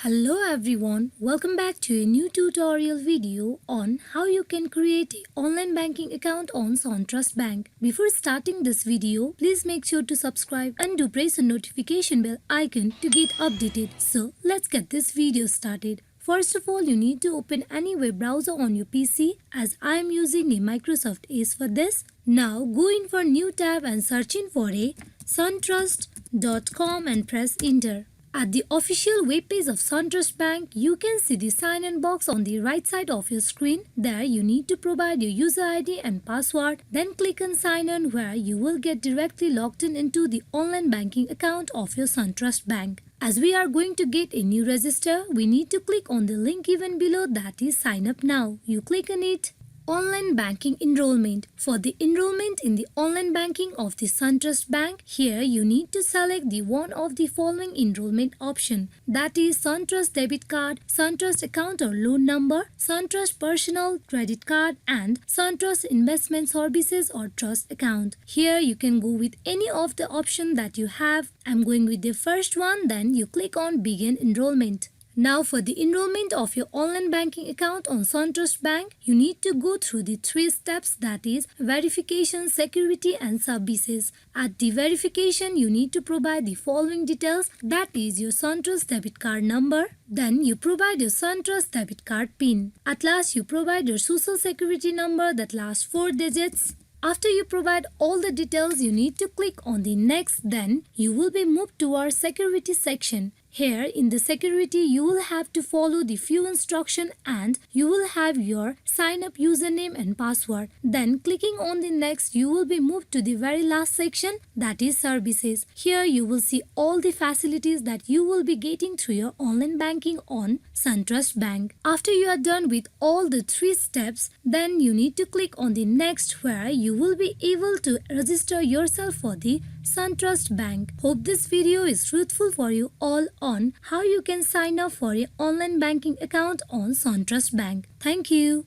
Hello everyone, welcome back to a new tutorial video on how you can create an online banking account on SunTrust Bank. Before starting this video, please make sure to subscribe and do press the notification bell icon to get updated. So let's get this video started. First of all, you need to open any web browser on your PC as I am using a Microsoft Edge for this. Now go in for new tab and search in for a suntrust.com and press enter. At the official webpage of SunTrust Bank, you can see the sign-in box on the right side of your screen. There you need to provide your user ID and password. Then click on sign in where you will get directly logged in into the online banking account of your SunTrust Bank. As we are going to get a new register, we need to click on the link given below, that is sign up now. You click on it. Online banking enrollment. For the enrollment in the online banking of the SunTrust Bank, here you need to select the one of the following enrollment option, that is SunTrust debit card, SunTrust account or loan number, SunTrust personal credit card and SunTrust investment services or trust account. Here you can go with any of the option that you have. I'm going with the first one, then you click on begin enrollment. Now for the enrollment of your online banking account on SunTrust Bank, you need to go through the 3 steps, that is verification, security and services. At the verification, you need to provide the following details, that is your SunTrust debit card number. Then you provide your SunTrust debit card PIN. At last you provide your social security number, that last 4 digits. After you provide all the details, you need to click on the next, then you will be moved to our security section. Here in the security, you will have to follow the few instructions and you will have your sign up username and password. Then clicking on the next, you will be moved to the very last section, that is services. Here you will see all the facilities that you will be getting through your online banking on SunTrust Bank. After you are done with all the 3 steps, then you need to click on the next where you will be able to register yourself for the SunTrust Bank. Hope this video is fruitful for you all on how you can sign up for your online banking account on SunTrust Bank. Thank you.